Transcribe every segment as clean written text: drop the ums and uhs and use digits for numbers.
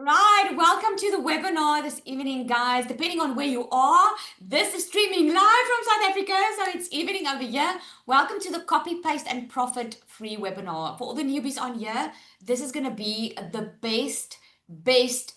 Right, welcome to the webinar this evening, guys. Depending on where you are, this is streaming live from South Africa, so it's evening over here. Welcome to the Copy, Paste, and Profit free webinar. For all the newbies on here, this is going to be the best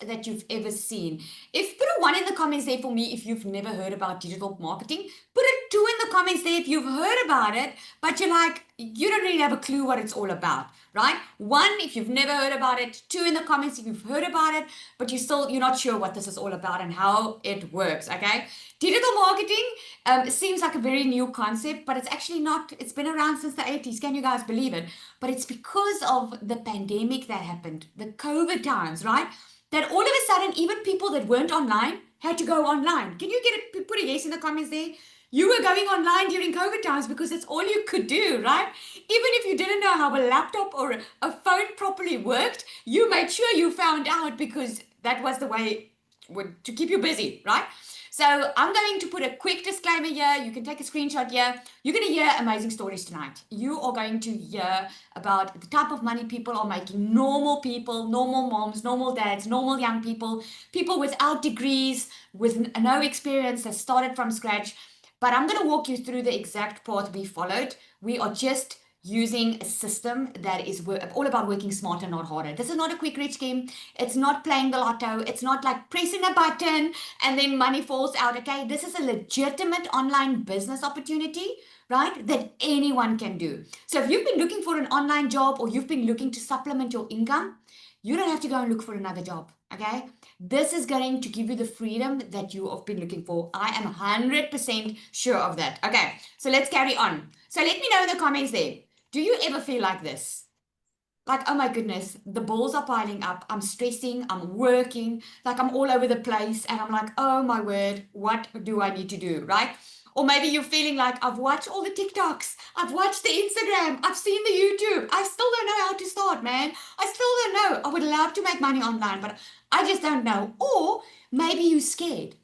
that you've ever seen. If put a one in the comments there for me if you've never heard about digital marketing. Put a two in the comments there if you've heard about it, but you're like, you don't really have a clue what it's all about, right? One, if you've never heard about it. Two in the comments if you've heard about it, but you're not sure what this is all about and how it works, okay? Digital marketing seems like a very new concept, but it's actually not. It's been around since the 80s. Can you guys believe it? But it's because of the pandemic that happened, the COVID times, right? That all of a sudden, even people that weren't online had to go online. Can you put a yes in the comments there? You were going online during COVID times because it's all you could do, right? Even if you didn't know how a laptop or a phone properly worked, you made sure you found out because that was the way to keep you busy, right? So I'm going to put a quick disclaimer here. You can take a screenshot here. You're going to hear amazing stories tonight. You are going to hear about the type of money people are making. Normal people, normal moms, normal dads, normal young people, people without degrees, with no experience that started from scratch. But I'm going to walk you through the exact path we followed. We are just using a system that is all about working smarter, not harder. This is not a quick rich scheme. It's not playing the lotto. It's not like pressing a button and then money falls out. Okay, this is a legitimate online business opportunity, right, that anyone can do. So if you've been looking for an online job or you've been looking to supplement your income, you don't have to go and look for another job. Okay, this is going to give you the freedom that you have been looking for. I am 100% sure of that. Okay, so let's carry on. So let me know in the comments there. Do you ever feel like this? Like, oh my goodness, the balls are piling up. I'm stressing, I'm working, like I'm all over the place. And I'm like, oh my word, what do I need to do? Right? Or maybe you're feeling like, I've watched all the TikToks, I've watched the Instagram, I've seen the YouTube. I still don't know how to start, man. I still don't know. I would love to make money online, but I just don't know. Or maybe you're scared.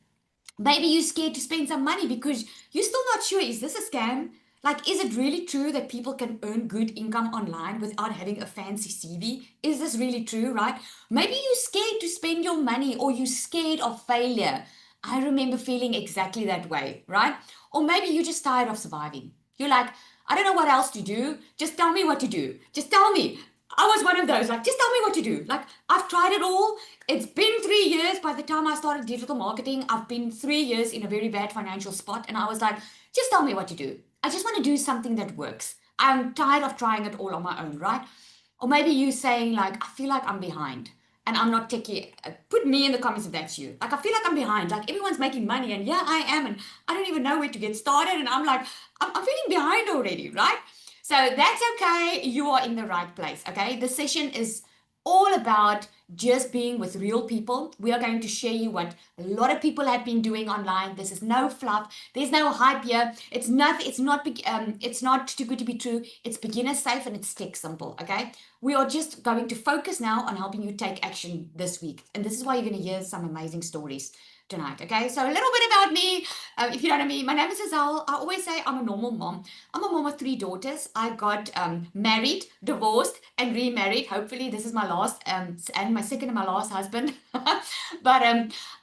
Maybe you're scared to spend some money because you're still not sure, is this a scam? Like, is it really true that people can earn good income online without having a fancy CV? Is this really true, right? Maybe you're scared to spend your money or you're scared of failure. I remember feeling exactly that way, right? Or maybe you're just tired of surviving. You're like, I don't know what else to do. Just tell me what to do. Just tell me. I was one of those, like, just tell me what to do. Like, I've tried it all. It's been 3 years by the time I started digital marketing. I've been 3 years in a very bad financial spot. And I was like, just tell me what to do. I just want to do something that works. I'm tired of trying it all on my own, right? Or maybe you saying, like, I feel like I'm behind and I'm not techie. Put me in the comments if that's you. Like, I feel like I'm behind. Like, everyone's making money and yeah, I am. And I don't even know where to get started. And I'm like, I'm feeling behind already, right? So that's okay. You are in the right place. Okay. The session is all about just being with real people. We are going to share you what a lot of people have been doing online. This is no fluff. There's no hype here. It's nothing. It's not too good to be true. It's beginner safe and it's tech simple. Okay. We are just going to focus now on helping you take action this week, and this is why you're going to hear some amazing stories tonight. Okay, so a little bit about me. If you don't know me, my name is Azal. I always say I'm a normal mom. I'm a mom of three daughters. I got married, divorced, and remarried. Hopefully, this is my last and my second and my last husband. But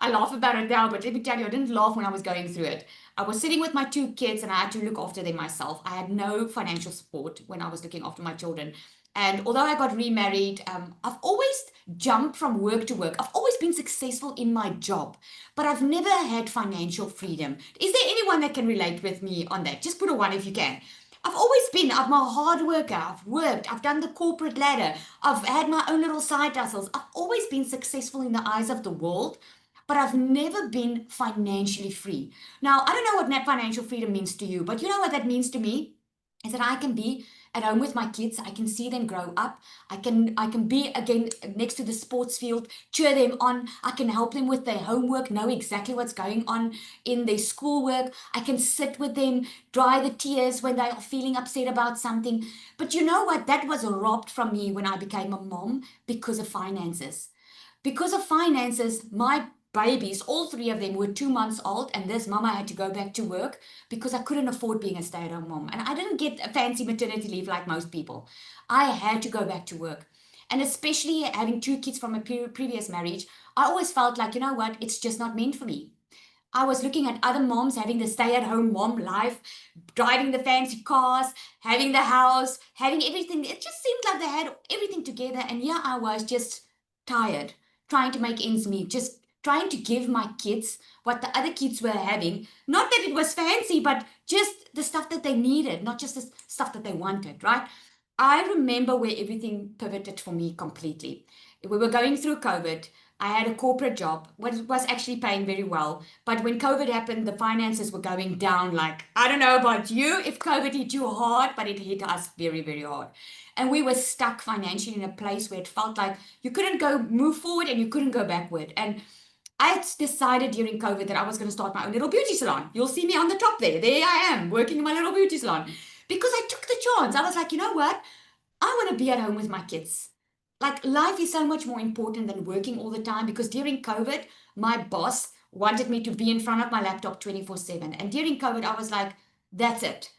I laugh about it now. But let me tell you, I didn't laugh when I was going through it. I was sitting with my two kids and I had to look after them myself. I had no financial support when I was looking after my children. And although I got remarried, I've always jumped from work to work. I've always been successful in my job, but I've never had financial freedom. Is there anyone that can relate with me on that? Just put a one if you can. I'm a hard worker. I've worked. I've done the corporate ladder. I've had my own little side hustles. I've always been successful in the eyes of the world, but I've never been financially free. Now, I don't know what net financial freedom means to you, but you know what that means to me? Is that I can be at home with my kids. I can see them grow up. I can be again next to the sports field, cheer them on. I can help them with their homework, know exactly what's going on in their schoolwork. I can sit with them, dry the tears when they are feeling upset about something. But you know what? That was robbed from me when I became a mom because of finances. Because of finances, my babies, all three of them were 2 months old, and this mama had to go back to work because I couldn't afford being a stay-at-home mom. And I didn't get a fancy maternity leave like most people. I had to go back to work. And especially having two kids from a previous marriage, I always felt like, you know what, it's just not meant for me. I was looking at other moms having the stay at home mom life, driving the fancy cars, having the house, having everything. It just seemed like they had everything together. And here I was just tired, trying to make ends meet, just trying to give my kids what the other kids were having. Not that it was fancy, but just the stuff that they needed, not just the stuff that they wanted, right? I remember where everything pivoted for me completely. We were going through COVID. I had a corporate job, was actually paying very well. But when COVID happened, the finances were going down. Like, I don't know about you, if COVID hit you hard, but it hit us very, very hard. And we were stuck financially in a place where it felt like you couldn't go move forward and you couldn't go backward. And I had decided during COVID that I was going to start my own little beauty salon. You'll see me on the top there. There I am, working in my little beauty salon. Because I took the chance. I was like, you know what? I want to be at home with my kids. Like, life is so much more important than working all the time, because during COVID, my boss wanted me to be in front of my laptop 24/7. And during COVID, I was like, that's it.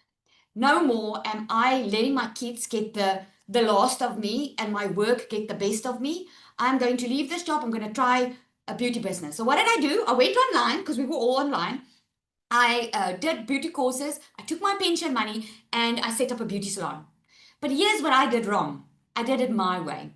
No more am I letting my kids get the last of me and my work get the best of me. I'm going to leave this job. I'm going to try a beauty business. So what did I do? I went online, because we were all online. I did beauty courses. I took my pension money and I set up a beauty salon. But here's what I did wrong. I did it my way,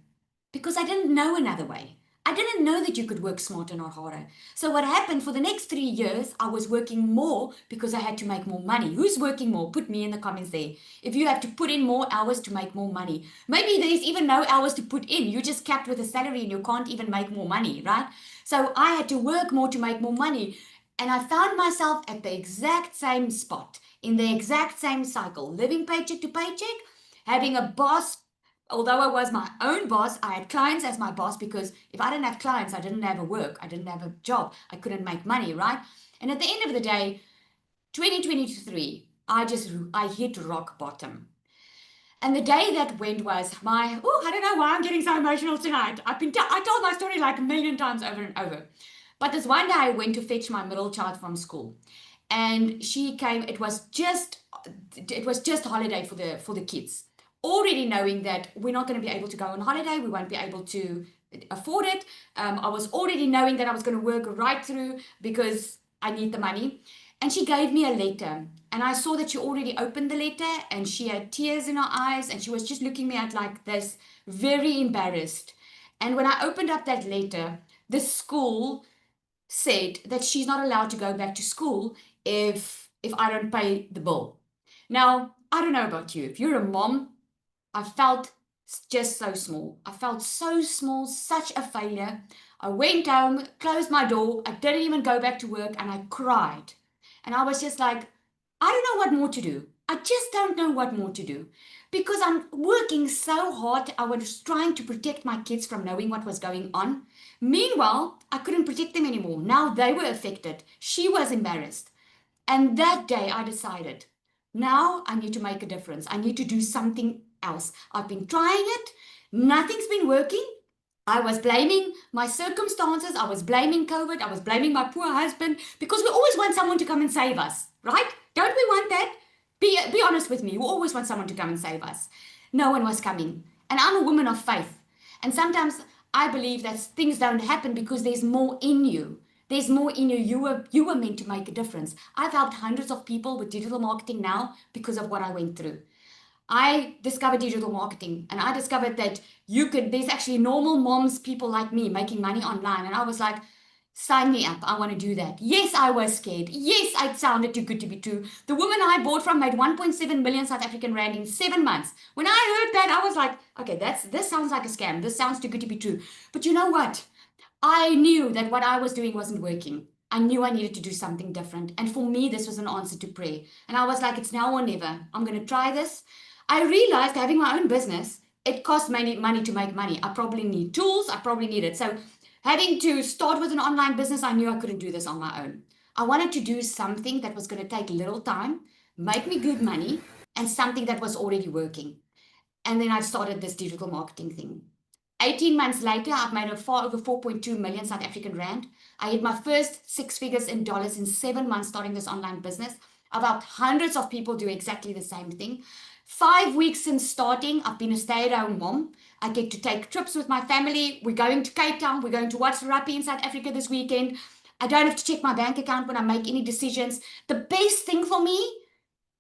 because I didn't know another way. I didn't know that you could work smarter, not harder. So what happened for the next 3 years, I was working more because I had to make more money. Who's working more? Put me in the comments there. If you have to put in more hours to make more money. Maybe there's even no hours to put in. You're just capped with a salary and you can't even make more money, right? So I had to work more to make more money. And I found myself at the exact same spot, in the exact same cycle, living paycheck to paycheck, having a boss. Although I was my own boss, I had clients as my boss, because if I didn't have clients, I didn't have a work, I didn't have a job, I couldn't make money, right? And at the end of the day, 2023, I hit rock bottom. And the day that went was I don't know why I'm getting so emotional tonight. I told my story like a million times over and over. But this one day I went to fetch my middle child from school. And she came, it was just holiday for the kids. Already knowing that we're not going to be able to go on holiday, we won't be able to afford it. I was already knowing that I was going to work right through because I need the money. And she gave me a letter, and I saw that she already opened the letter, and she had tears in her eyes, and she was just looking me at like this, very embarrassed. And when I opened up that letter, the school said that she's not allowed to go back to school if I don't pay the bill. Now, I don't know about you. If you're a mom, I felt just so small. I felt so small, such a failure. I went home, closed my door. I didn't even go back to work, and I cried. And I was just like, I don't know what more to do. I just don't know what more to do, because I'm working so hard. I was trying to protect my kids from knowing what was going on. Meanwhile, I couldn't protect them anymore. Now they were affected. She was embarrassed. And that day I decided, now I need to make a difference. I need to do something else. I've been trying it. Nothing's been working. I was blaming my circumstances. I was blaming COVID. I was blaming my poor husband, because we always want someone to come and save us, right? Don't we want that? Be honest with me. We always want someone to come and save us. No one was coming. And I'm a woman of faith. And sometimes I believe that things don't happen because there's more in you. There's more in you. You were meant to make a difference. I've helped hundreds of people with digital marketing now because of what I went through. I discovered digital marketing, and I discovered that there's actually normal moms, people like me, making money online. And I was like, sign me up. I want to do that. Yes, I was scared. Yes, it sounded too good to be true. The woman I bought from made 1.7 million South African rand in 7 months. When I heard that, I was like, okay, this sounds like a scam. This sounds too good to be true. But you know what? I knew that what I was doing wasn't working. I knew I needed to do something different. And for me, this was an answer to prayer. And I was like, it's now or never. I'm going to try this. I realized having my own business, it costs money to make money. I probably need tools. I probably need it. So having to start with an online business, I knew I couldn't do this on my own. I wanted to do something that was going to take little time, make me good money, and something that was already working. And then I started this digital marketing thing. 18 months later, I've made far over 4.2 million South African rand. I hit my first 6 figures in dollars in 7 months starting this online business. I've helped hundreds of people do exactly the same thing. 5 weeks since starting, I've been a stay-at-home mom. I get to take trips with my family. We're going to Cape Town. We're going to watch rugby in South Africa this weekend. I don't have to check my bank account when I make any decisions. The best thing for me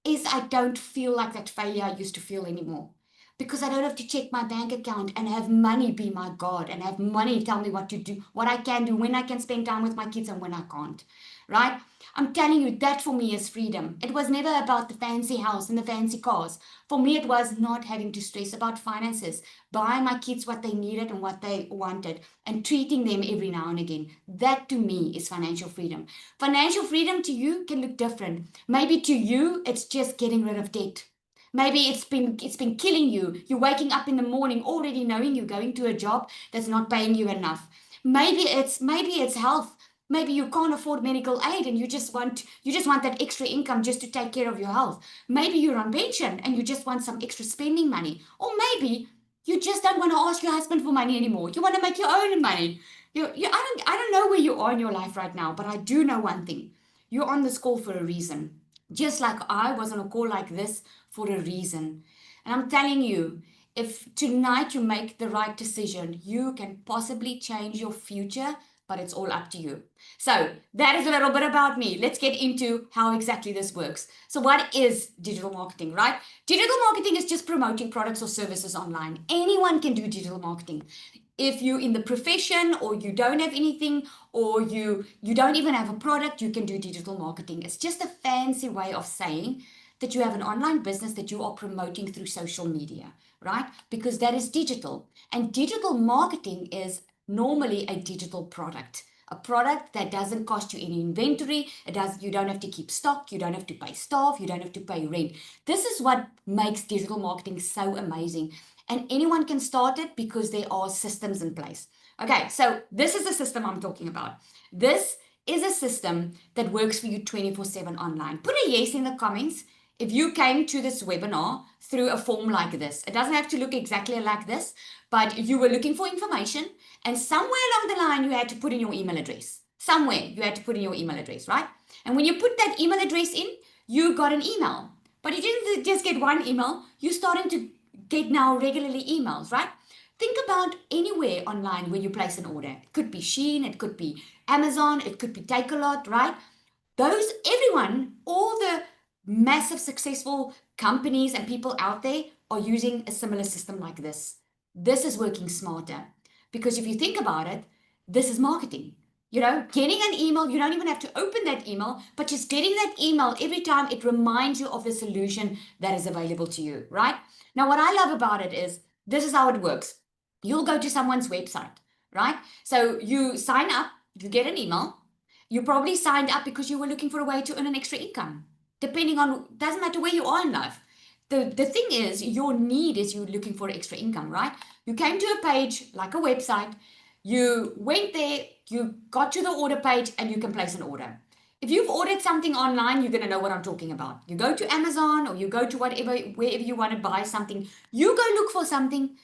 is I don't feel like that failure I used to feel anymore, because I don't have to check my bank account and have money be my God and have money tell me what to do, what I can do, when I can spend time with my kids and when I can't, right? I'm telling you, that for me is freedom. It was never about the fancy house and the fancy cars. For me, it was not having to stress about finances, buying my kids what they needed and what they wanted, and treating them every now and again. That to me is financial freedom. Financial freedom to you can look different. Maybe to you, it's just getting rid of debt. Maybe it's been killing you. You're waking up in the morning already knowing you're going to a job that's not paying you enough. Maybe it's health. Maybe you can't afford medical aid and you just want that extra income just to take care of your health. Maybe you're on pension and you just want some extra spending money. Or maybe you just don't want to ask your husband for money anymore. You want to make your own money. I don't know where you are in your life right now, but I do know one thing. You're on this call for a reason. Just like I was on a call like this for a reason. And I'm telling you, if tonight you make the right decision, you can possibly change your future, but it's all up to you. So that is a little bit about me. Let's get into how exactly this works. So what is digital marketing, right? Digital marketing is just promoting products or services online. Anyone can do digital marketing. If you're in the profession or you don't have anything, or you don't even have a product, you can do digital marketing. It's just a fancy way of saying that you have an online business that you are promoting through social media, right? Because that is digital. And digital marketing is normally a digital product. A product that doesn't cost you any inventory. You don't have to keep stock, you don't have to pay staff, you don't have to pay rent. This is what makes digital marketing so amazing. And anyone can start it because there are systems in place. Okay, so this is the system I'm talking about. This is a system that works for you 24/7 online. Put a yes in the comments if you came to this webinar through a form like this. It doesn't have to look exactly like this, but you were looking for information and somewhere along the line you had to put in your email address. Somewhere you had to put in your email address, right? And when you put that email address in, you got an email. But you didn't just get one email, you're starting to get now regularly emails, right? Think about anywhere online where you place an order. It could be Shein, it could be Amazon, it could be Takealot, right? Everyone, all the massive successful companies and people out there are using a similar system like this. This is working smarter because if you think about it, this is marketing. Getting an email, you don't even have to open that email, but just getting that email every time, it reminds you of the solution that is available to you, right? Now, what I love about it is this is how it works. You'll go to someone's website, right? So you sign up, you get an email. You probably signed up because you were looking for a way to earn an extra income. Depending on, doesn't matter where you are in life. The thing is, your need is you're looking for extra income, right? You came to a page like a website, you went there, you got to the order page, and you can place an order. If you've ordered something online, you're going to know what I'm talking about. You go to Amazon or you go to wherever you want to buy something, you go look for something,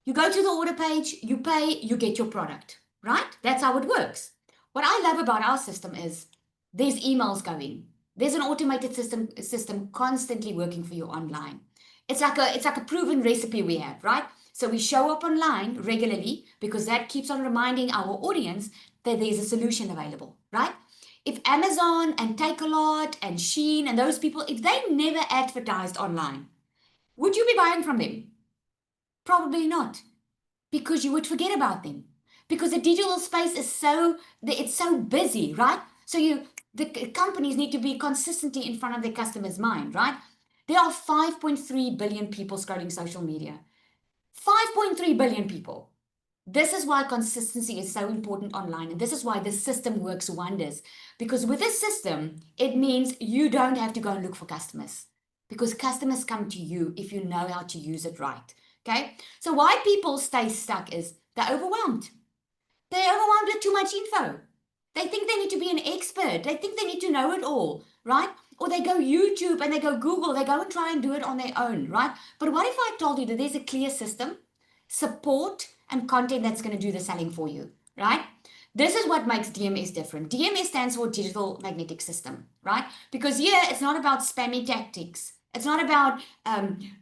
you go to the order page, you pay, you get your product, right? That's how it works. What I love about our system is there's emails going. There's an automated system constantly working for you online. It's like a proven recipe we have, right? So we show up online regularly because that keeps on reminding our audience that there's a solution available, right? If Amazon and Takealot and Shein and those people, if they never advertised online, would you be buying from them? Probably not, because you would forget about them. Because the digital space is it's so busy, right? So the companies need to be consistently in front of their customers' mind, right? There are 5.3 billion people scrolling social media. 5.3 billion people. This is why consistency is so important online. And this is why this system works wonders. Because with this system, it means you don't have to go and look for customers. Because customers come to you if you know how to use it right. Okay? So why people stay stuck is they're overwhelmed. They're overwhelmed with too much info. They think they need to be an expert. They think they need to know it all, right? Or they go YouTube and they go Google. They go and try and do it on their own, right? But what if I told you that there's a clear system, support, and content that's going to do the selling for you, right? This is what makes DMS different. DMS stands for Digital Magnetic System, right? Because here it's not about spammy tactics. It's not about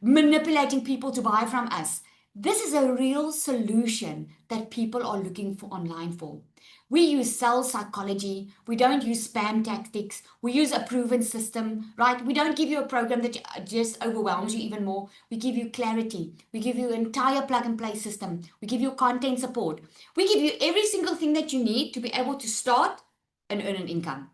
manipulating people to buy from us. This is a real solution that people are looking for online for. We use sales psychology. We don't use spam tactics. We use a proven system, right? We don't give you a program that just overwhelms you even more. We give you clarity. We give you an entire plug and play system. We give you content support. We give you every single thing that you need to be able to start and earn an income.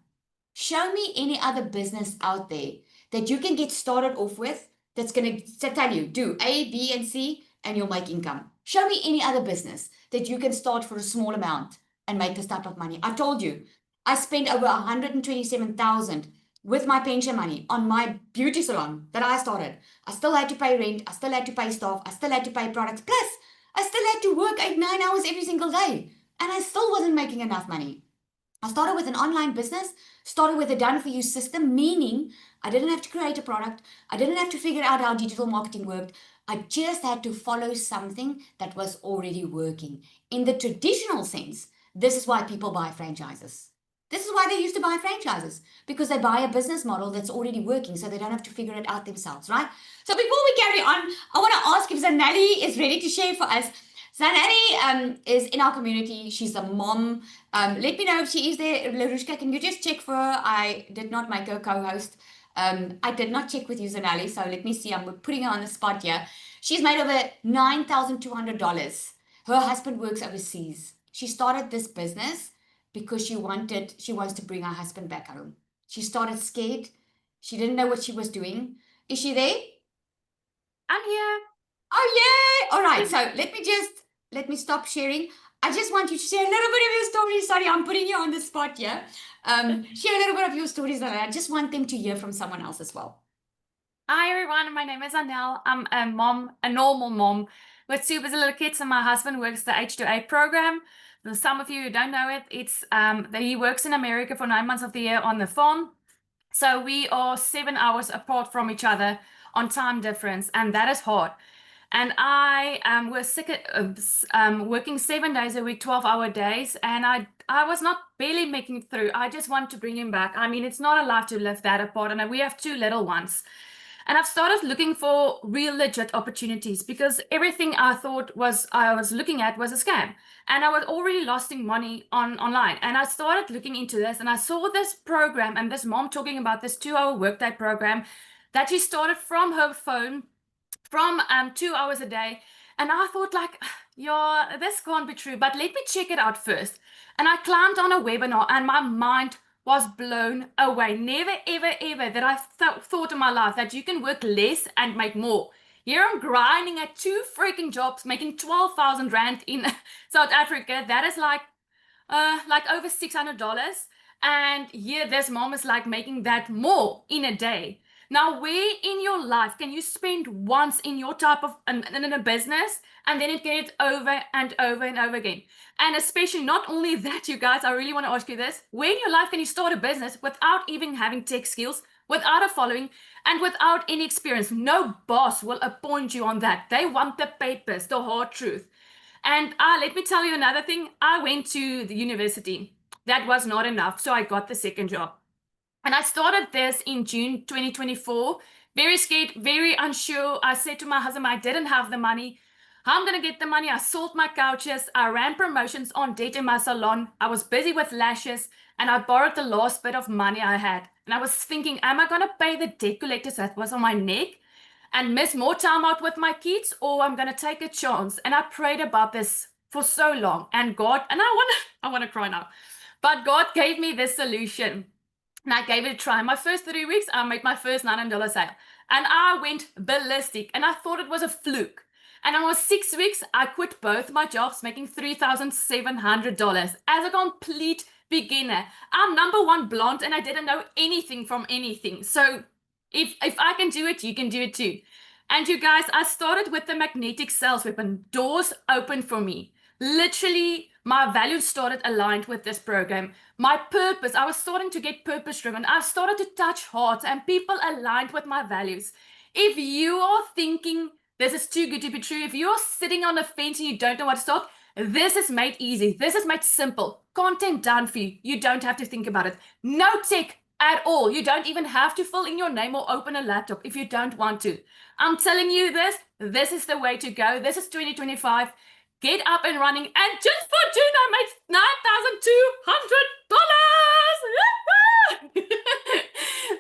Show me any other business out there that you can get started off with that's going to tell you do A, B, and C, and you'll make income. Show me any other business that you can start for a small amount and make this type of money. I told you, I spent over 127,000 with my pension money on my beauty salon that I started. I still had to pay rent, I still had to pay staff, I still had to pay products. Plus, I still had to work 8-9 hours every single day, and I still wasn't making enough money. I started with an online business, started with a done for you system, meaning I didn't have to create a product. I didn't have to figure out how digital marketing worked. I just had to follow something that was already working. In the traditional sense, this is why people buy franchises. This is why they used to buy franchises, because they buy a business model that's already working, so they don't have to figure it out themselves, right? So before we carry on, I want to ask if Zanelli is ready to share for us. Zanelli is in our community. She's a mom. Let me know if she is there. Larushka, can you just check for her? I did not make her co-host. I did not check with you, Zanelli, so let me see. I'm putting her on the spot here. She's made over $9,200. Her husband works overseas. She started this business because she wants to bring her husband back home. She started scared. She didn't know what she was doing. Is she there? I'm here. Oh, yay! All right, so let me stop sharing. I just want you to share a little bit of your story. Sorry, I'm putting you on the spot here. Share a little bit of your stories that I just want them to hear from someone else as well. Hi everyone, my name is Anel. I'm a mom, a normal mom with two busy little kids, and my husband works the H2A program. For some of you who don't know it, it's that he works in America for 9 months of the year on the farm. So we are 7 hours apart from each other on time difference, and that is hard. And I was sick of working 7 days a week, 12-hour days, and I was not barely making it through. I just want to bring him back. I mean, it's not a life to live that apart, and we have two little ones. And I've started looking for real legit opportunities because everything I thought I was looking at was a scam. And I was already losing money online. And I started looking into this, and I saw this program and this mom talking about this 2-hour workday program that she started from her phone from 2 hours a day. And I thought, like, yeah, this can't be true, but let me check it out first. And I climbed on a webinar, and my mind was blown away. Never, ever, ever that I thought in my life that you can work less and make more. Here I'm grinding at two freaking jobs, making 12,000 Rand in South Africa. That is like over $600. And here this mom is like making that more in a day. Now, where in your life can you spend once in your type of in a business and then it gets over and over and over again? And especially not only that, you guys, I really want to ask you this. Where in your life can you start a business without even having tech skills, without a following, and without any experience? No boss will appoint you on that. They want the papers, the hard truth. And let me tell you another thing. I went to the university. That was not enough, so I got the second job. And I started this in June 2024. Very scared, very unsure. I said to my husband, I didn't have the money. How I'm going to get the money? I sold my couches. I ran promotions on debt in my salon. I was busy with lashes, and I borrowed the last bit of money I had. And I was thinking, am I going to pay the debt collectors that was on my neck and miss more time out with my kids, or I'm going to take a chance? And I prayed about this for so long, and God, and I want to cry now, but God gave me this solution. And I gave it a try. My first 3 weeks, I made my first $900 sale. And I went ballistic. And I thought it was a fluke. And on 6 weeks, I quit both my jobs, making $3,700 as a complete beginner. I'm number one blonde, and I didn't know anything from anything. So if I can do it, you can do it too. And you guys, I started with the magnetic sales weapon. Doors opened for me. Literally, my values started aligned with this program. My purpose, I was starting to get purpose driven. I started to touch hearts and people aligned with my values. If you are thinking this is too good to be true, if you're sitting on the fence and you don't know what to start, this is made easy. This is made simple. Content done for you. You don't have to think about it. No tech, at all. You don't even have to fill in your name or open a laptop if you don't want to. I'm telling you this. This is the way to go. This is 2025. Get up and running. And just for June, I made $9,200.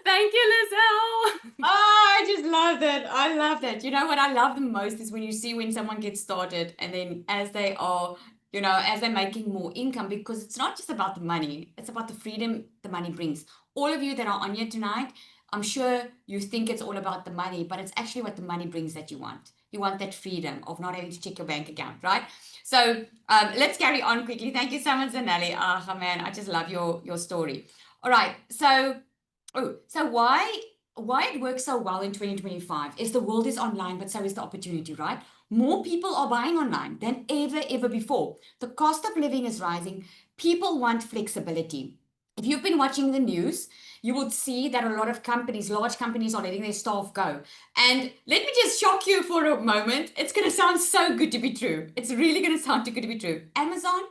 Thank you, Lizelle. Oh, I just love that. I love that. You know what I love the most is when you see when someone gets started and then as they are, as they're making more income, because it's not just about the money, it's about the freedom the money brings. All of you that are on here tonight, I'm sure you think it's all about the money, but it's actually what the money brings that you want. You want that freedom of not having to check your bank account, right? So let's carry on quickly. Thank you so much, Zanelli. Oh man, I just love your story. All right, so why it works so well in 2025 is the world is online, but so is the opportunity, right? More people are buying online than ever before. The cost of living is rising. People want flexibility. If you've been watching the news, you would see that a lot of companies, large companies, are letting their staff go. And let me just shock you for a moment. It's going to sound so good to be true. It's really going to sound too good to be true. Amazon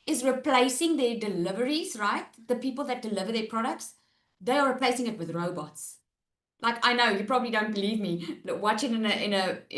is replacing their deliveries, right? The people that deliver their products, they are replacing it with robots. Like, I know you probably don't believe me. Watch it in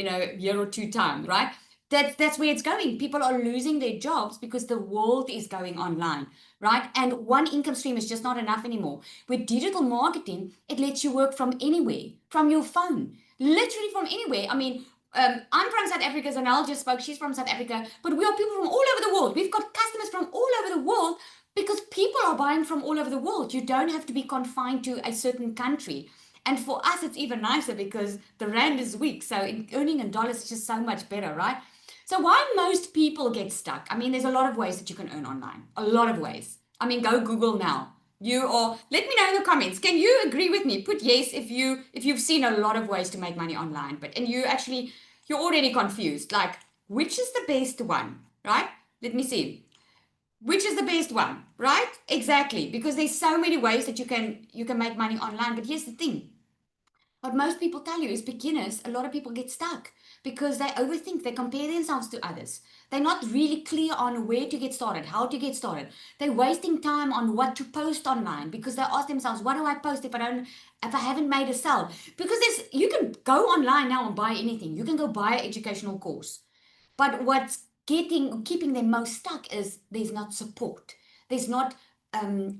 a year or two time, right? That's where it's going. People are losing their jobs because the world is going online, right? And one income stream is just not enough anymore. With digital marketing, it lets you work from anywhere, from your phone, literally from anywhere. I mean, I'm from South Africa, Zanel just spoke. She's from South Africa, but we are people from all over the world. We've got customers from all over the world because people are buying from all over the world. You don't have to be confined to a certain country. And for us, it's even nicer because the rand is weak. So earning in dollars is just so much better, right? So why most people get stuck? I mean, there's a lot of ways that you can earn online. A lot of ways. I mean, go Google now. Let me know in the comments. Can you agree with me? Put yes if you've seen a lot of ways to make money online, and you're already confused. Like, which is the best one, right? Let me see. Which is the best one, right? Exactly, because there's so many ways that you can make money online. But here's the thing. What most people tell you is beginners, a lot of people get stuck because they overthink, they compare themselves to others. They're not really clear on where to get started, how to get started. They're wasting time on what to post online because they ask themselves, what do I post if I haven't made a sell? Because you can go online now and buy anything. You can go buy an educational course. But what's keeping them most stuck is there's not support. There's not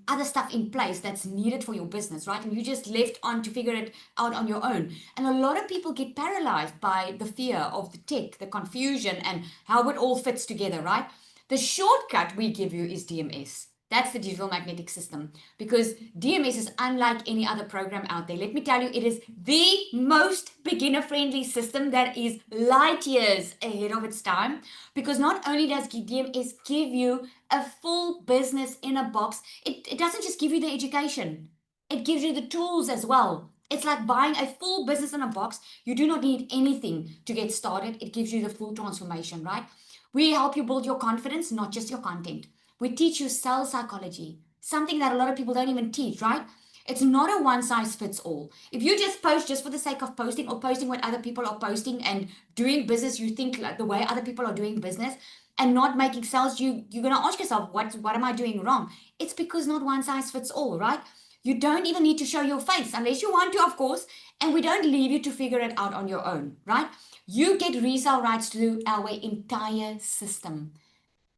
other stuff in place that's needed for your business, right? And you just left on to figure it out on your own. And a lot of people get paralyzed by the fear of the tech, the confusion, and how it all fits together, right? The shortcut we give you is DMS. That's the digital magnetic system, because DMS is unlike any other program out there. Let me tell you, it is the most beginner friendly system that is light years ahead of its time, because not only does DMS give you a full business in a box, it doesn't just give you the education, it gives you the tools as well. It's like buying a full business in a box. You do not need anything to get started. It gives you the full transformation, right? We help you build your confidence, not just your content. We teach you sales psychology, something that a lot of people don't even teach, right? It's not a one size fits all. If you just post just for the sake of posting or posting what other people are posting and doing business, you think like the way other people are doing business and not making sales, you're going to ask yourself, what am I doing wrong? It's because not one size fits all, right? You don't even need to show your face unless you want to, of course, and we don't leave you to figure it out on your own, right? You get resale rights to our entire system.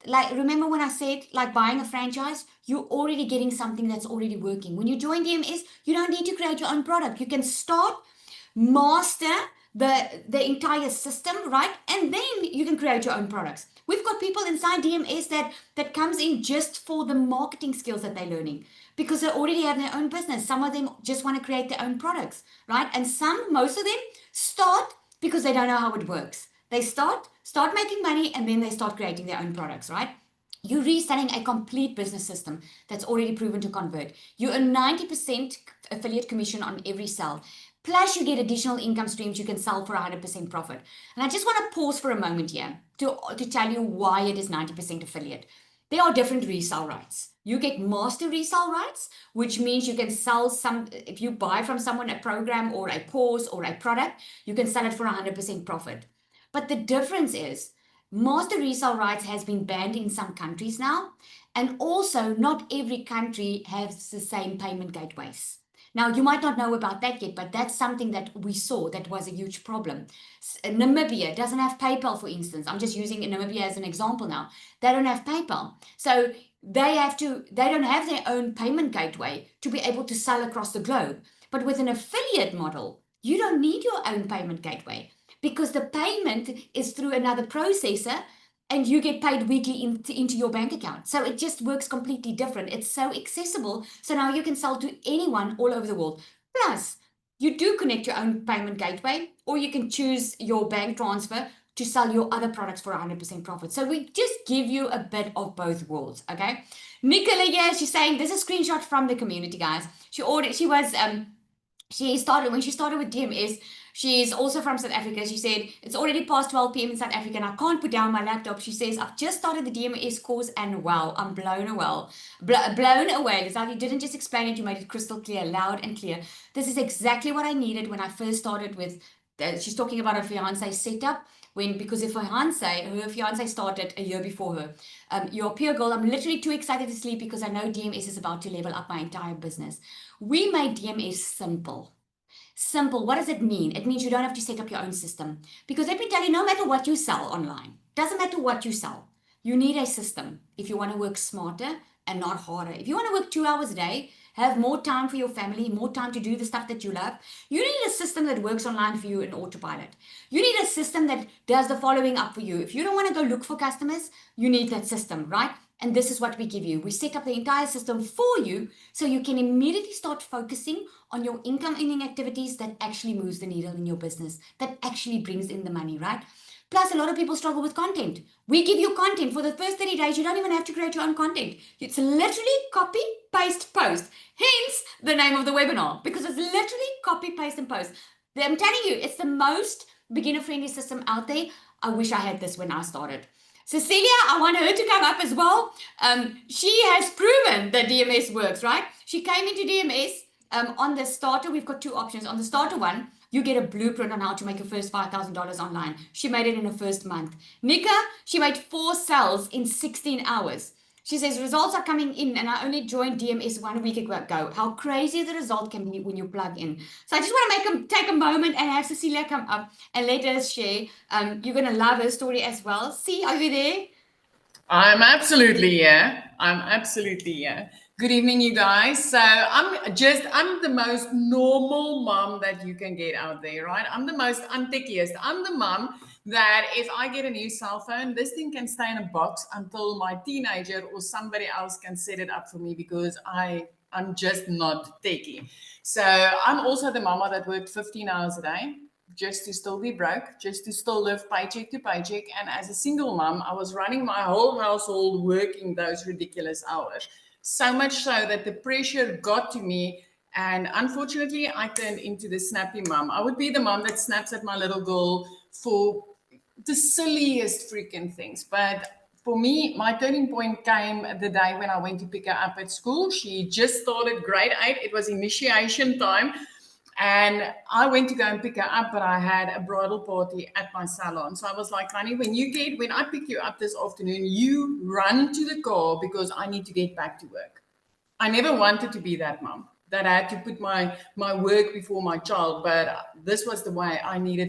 Like, remember when I said like buying a franchise, you're already getting something that's already working. When you join DMS, you don't need to create your own product. You can start, master the entire system, right? And then you can create your own products. We've got people inside DMS that comes in just for the marketing skills that they're learning because they already have their own business. Some of them just want to create their own products, right? And most of them start because they don't know how it works. They start making money, and then they start creating their own products, right? You're reselling a complete business system that's already proven to convert. You earn 90% affiliate commission on every sale. Plus, you get additional income streams you can sell for 100% profit. And I just want to pause for a moment here to tell you why it is 90% affiliate. There are different resale rights. You get master resale rights, which means you can sell if you buy from someone a program or a course or a product, you can sell it for 100% profit. But the difference is master resale rights has been banned in some countries now. And also, not every country has the same payment gateways. Now, you might not know about that yet, but that's something that we saw that was a huge problem. Namibia doesn't have PayPal, for instance. I'm just using Namibia as an example now. They don't have PayPal. So they don't have their own payment gateway to be able to sell across the globe. But with an affiliate model, you don't need your own payment gateway because the payment is through another processor and you get paid weekly into your bank account. So it just works completely different. It's so accessible. So now you can sell to anyone all over the world. Plus, you do connect your own payment gateway, or you can choose your bank transfer to sell your other products for 100% profit. So we just give you a bit of both worlds, okay? Nicola, yeah, she's saying this is a screenshot from the community, guys. She started when she started with DMS. She's also from South Africa. She said, it's already past 12 p.m. in South Africa and I can't put down my laptop. She says, I've just started the DMS course and wow, I'm blown away. Blown away. It's like you didn't just explain it, you made it crystal clear, loud and clear. This is exactly what I needed when I first started with, she's talking about her fiance setup. Because her fiance started a year before her. You're a pure girl. I'm literally too excited to sleep because I know DMS is about to level up my entire business. We made DMS simple. Simple, what does it mean? It means you don't have to set up your own system. Because let me tell you, no matter what you sell online, doesn't matter what you sell, you need a system if you want to work smarter and not harder. If you want to work 2 hours a day, have more time for your family, more time to do the stuff that you love, you need a system that works online for you in autopilot. You need a system that does the following up for you. If you don't want to go look for customers, you need that system, right? And this is what we give you. We set up the entire system for you so you can immediately start focusing on your income earning activities that actually moves the needle in your business, that actually brings in the money, right? Plus, a lot of people struggle with content. We give you content for the first 30 days. You don't even have to create your own content. It's literally copy, paste, post. Hence the name of the webinar, because it's literally copy, paste, and post. I'm telling you, it's the most beginner-friendly system out there. I wish I had this when I started. Cecilia, I want her to come up as well. She has proven that DMS works, right? She came into DMS on the starter. We've got two options. On the starter one, you get a blueprint on how to make your first $5,000 online. She made it in her first month. Nika, she made 4 sales in 16 hours. She says, results are coming in and I only joined DMS 1 week ago. How crazy the result can be when you plug in. So I just want to take a moment and have Cecilia come up and let us share. You're going to love her story as well. See, are you there? I'm absolutely here. Good evening, you guys. So I'm the most normal mom that you can get out there, right? I'm techiest. I'm the mom that if I get a new cell phone, this thing can stay in a box until my teenager or somebody else can set it up for me because I'm just not techie. So I'm also the mama that worked 15 hours a day just to still be broke, just to still live paycheck to paycheck. And as a single mom, I was running my whole household working those ridiculous hours. So much so that the pressure got to me. And unfortunately, I turned into the snappy mom. I would be the mom that snaps at my little girl for the silliest freaking things. But for me, my turning point came the day when I went to pick her up at school. She just started grade 8. It was initiation time. And I went to go and pick her up, but I had a bridal party at my salon. So I was like, honey, when I pick you up this afternoon, you run to the car because I need to get back to work. I never wanted to be that mom that I had to put my work before my child, but this was the way I needed